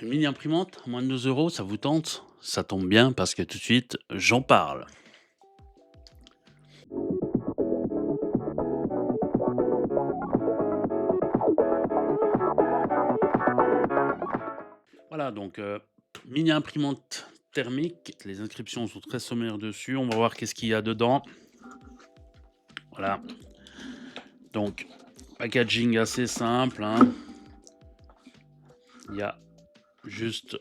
Une mini imprimante à moins de 2 €, ça vous tente? Ça tombe bien parce que tout de suite, j'en parle. Voilà donc mini imprimante thermique, les inscriptions sont très sommaires dessus, on va voir qu'est-ce qu'il y a dedans. Voilà, donc packaging assez simple, hein. Il y a juste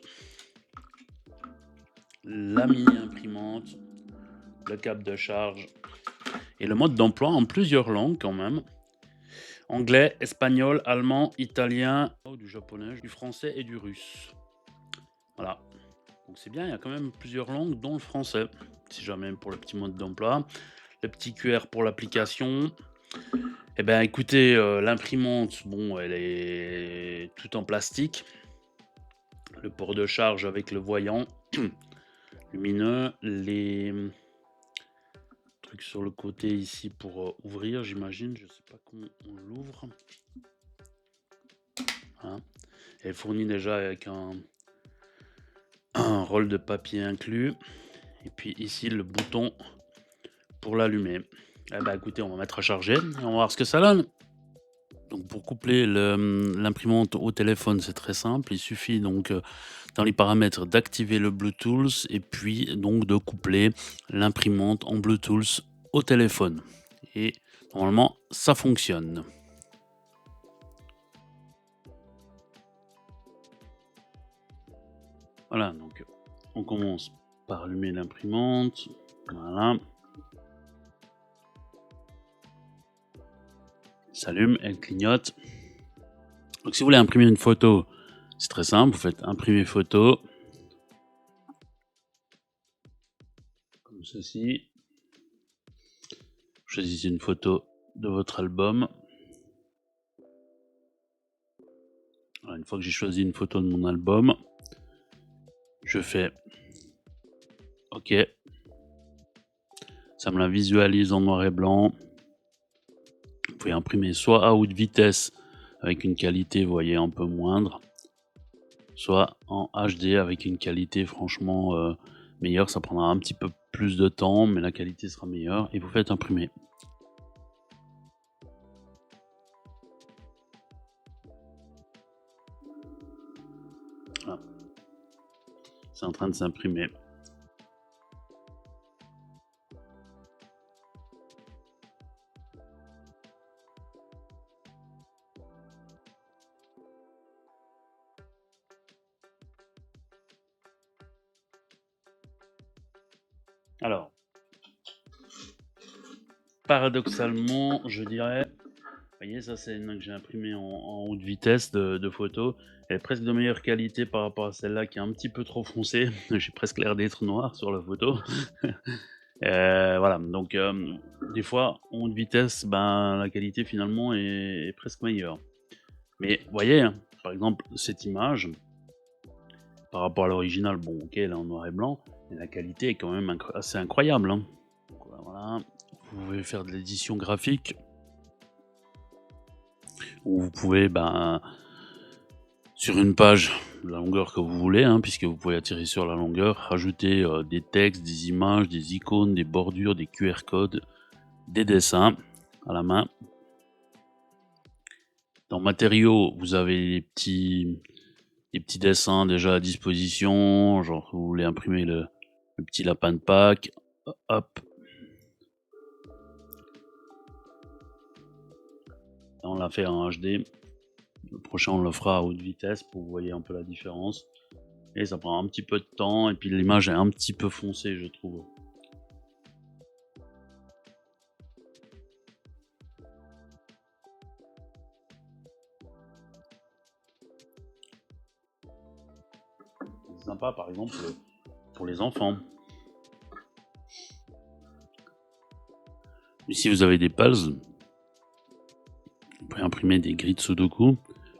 la mini imprimante, le câble de charge et le mode d'emploi en plusieurs langues quand même. Anglais, espagnol, allemand, italien, du japonais, du français et du russe. Voilà, donc c'est bien, il y a quand même plusieurs langues dont le français, si jamais pour le petit mode d'emploi. Le petit QR pour l'application. Eh ben écoutez, l'imprimante, bon, elle est toute en plastique. Le port de charge avec le voyant lumineux, les trucs sur le côté ici pour, ouvrir j'imagine, je sais pas comment on l'ouvre. Hein. Elle est fournie déjà avec un rôle de papier inclus et puis ici le bouton pour l'allumer. Eh ben écoutez, on va mettre à charger et on va voir ce que ça donne. Donc pour coupler l'imprimante au téléphone, c'est très simple. Il suffit donc, dans les paramètres d'activer le Bluetooth et puis donc de coupler l'imprimante en Bluetooth au téléphone et normalement ça fonctionne. Voilà donc on commence par allumer l'imprimante, voilà. Elle s'allume, elle clignote. Donc si vous voulez imprimer une photo, c'est très simple, vous faites imprimer photo. Comme ceci. Choisissez une photo de votre album. Alors, une fois que j'ai choisi une photo de mon album, je fais OK. Ça me la visualise en noir et blanc. Vous pouvez imprimer soit à haute vitesse avec une qualité, vous voyez, un peu moindre, soit en HD avec une qualité franchement meilleure. Ça prendra un petit peu plus de temps, mais la qualité sera meilleure et vous faites imprimer. Voilà. C'est en train de s'imprimer. Alors, paradoxalement, je dirais, vous voyez, ça c'est une que j'ai imprimée en haute vitesse de photo. Elle est presque de meilleure qualité par rapport à celle-là qui est un petit peu trop foncée. J'ai presque l'air d'être noir sur la photo. Voilà, donc des fois, en haute vitesse, ben, la qualité finalement est presque meilleure. Mais vous voyez, hein, par exemple, cette image, par rapport à l'original, bon, ok, elle est en noir et blanc, mais la qualité est quand même assez incroyable. Hein. Donc, voilà, vous pouvez faire de l'édition graphique, où vous pouvez, ben, sur une page, la longueur que vous voulez, hein, puisque vous pouvez attirer sur la longueur, rajouter des textes, des images, des icônes, des bordures, des QR codes, des dessins à la main. Dans matériaux, vous avez des petits dessins déjà à disposition, genre vous voulez imprimer le petit lapin de Pâques, hop. Là, on l'a fait en HD. Le prochain, on le fera à haute vitesse pour que vous voyez un peu la différence. Et ça prend un petit peu de temps, et puis l'image est un petit peu foncée, je trouve. C'est sympa, par exemple, pour les enfants. Ici, vous avez des puzzles. Vous pouvez imprimer des grilles de Sudoku.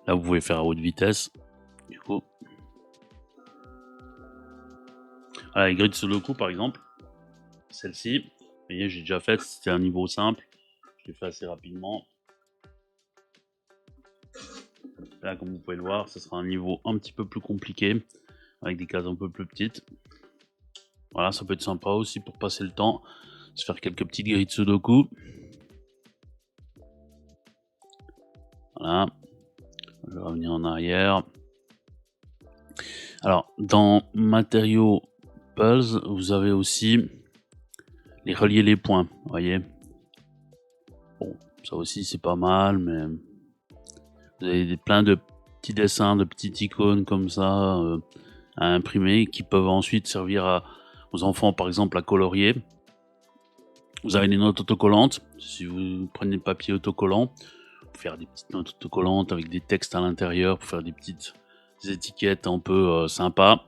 Là, vous pouvez faire à haute vitesse. Du coup, voilà, les grilles de Sudoku, par exemple, celle-ci, vous voyez, j'ai déjà fait, c'était un niveau simple. Je l'ai fait assez rapidement. Là, comme vous pouvez le voir, ce sera un niveau un petit peu plus compliqué, avec des cases un peu plus petites. Voilà, ça peut être sympa aussi pour passer le temps, se faire quelques petites grilles de Sudoku. Voilà, je vais revenir en arrière. Alors, dans matériaux puzzle, vous avez aussi les relier les points, vous voyez. Bon, ça aussi c'est pas mal, mais vous avez plein de petits dessins, de petites icônes comme ça à imprimer qui peuvent ensuite servir aux enfants, par exemple, à colorier. Vous avez des notes autocollantes. Si vous prenez le papier autocollant, pour faire des petites notes autocollantes avec des textes à l'intérieur, pour faire des petites étiquettes un peu sympas.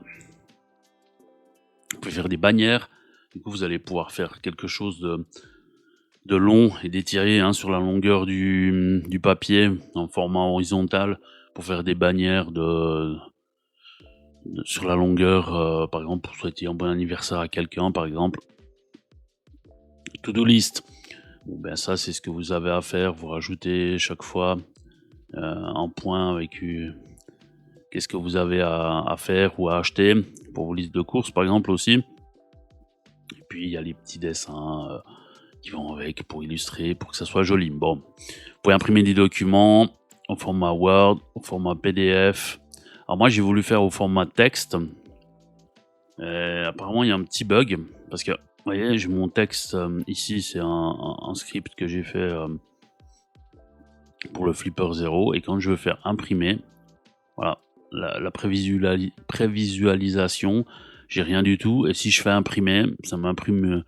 Vous pouvez faire des bannières. Du coup, vous allez pouvoir faire quelque chose de long et d'étiré sur la longueur du papier en format horizontal pour faire des bannières sur la longueur, par exemple, pour souhaiter un bon anniversaire à quelqu'un, par exemple. To-do list. Bon, ben ça, c'est ce que vous avez à faire. Vous rajoutez chaque fois un point avec qu'est-ce que vous avez à faire ou à acheter pour vos listes de courses, par exemple, aussi. Et puis, il y a les petits dessins qui vont avec pour illustrer, pour que ça soit joli. Bon, vous pouvez imprimer des documents au format Word, au format PDF. Alors moi, j'ai voulu faire au format texte. Apparemment, il y a un petit bug parce que, vous voyez, j'ai mon texte ici, c'est un script que j'ai fait pour le Flipper 0. Et quand je veux faire imprimer, voilà, la prévisualisation, j'ai rien du tout. Et si je fais imprimer, ça m'imprime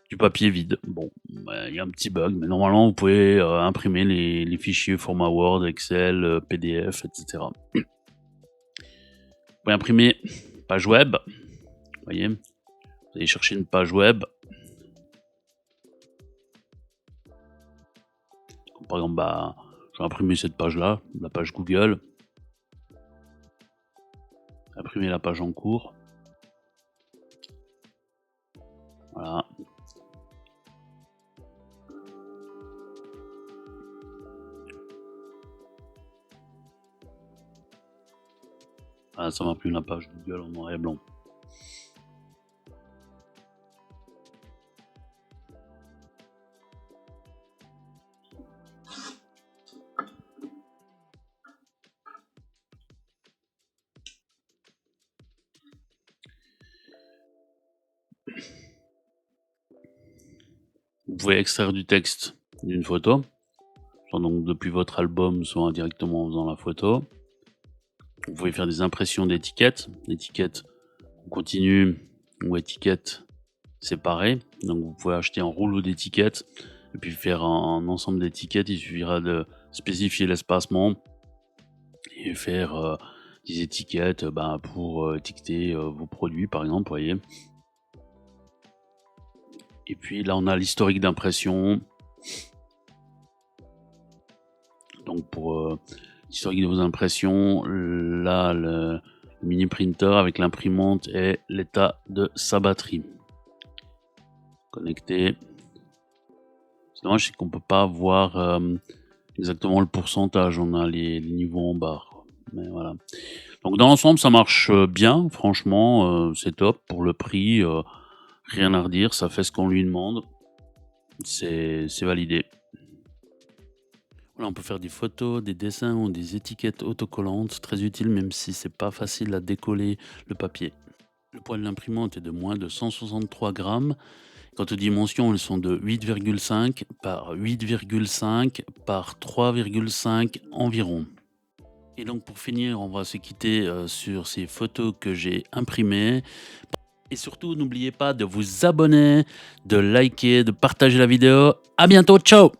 du papier vide. Bon, il y a un petit bug, mais normalement, vous pouvez imprimer les fichiers format Word, Excel, PDF, etc. Vous pouvez imprimer page web. Vous voyez, vous allez chercher une page web. Par exemple, je vais imprimer cette page-là, la page Google. Imprimer la page en cours. Voilà. Voilà, ça m'imprime la page Google en noir et blanc. Vous pouvez extraire du texte d'une photo, soit donc depuis votre album, soit directement en faisant la photo. Vous pouvez faire des impressions d'étiquettes, continue ou étiquettes séparées. Donc vous pouvez acheter un rouleau d'étiquettes et puis faire un ensemble d'étiquettes. Il suffira de spécifier l'espacement et faire des étiquettes pour étiqueter vos produits, par exemple, vous voyez. Et puis là, on a l'historique d'impression. Donc pour l'historique de vos impressions, là, le mini printer avec l'imprimante et l'état de sa batterie. Connecté. C'est dommage, c'est qu'on peut pas voir exactement le pourcentage. On a les niveaux en bas. Mais voilà. Donc dans l'ensemble, ça marche bien. Franchement, c'est top pour le prix. Rien à redire, ça fait ce qu'on lui demande. C'est validé. Voilà, on peut faire des photos, des dessins ou des étiquettes autocollantes, très utile même si c'est pas facile à décoller le papier. Le poids de l'imprimante est de moins de 163 grammes. Quant aux dimensions, elles sont de 8,5 par 8,5 par 3,5 environ. Et donc pour finir, on va se quitter sur ces photos que j'ai imprimées. Et surtout, n'oubliez pas de vous abonner, de liker, de partager la vidéo. À bientôt, ciao!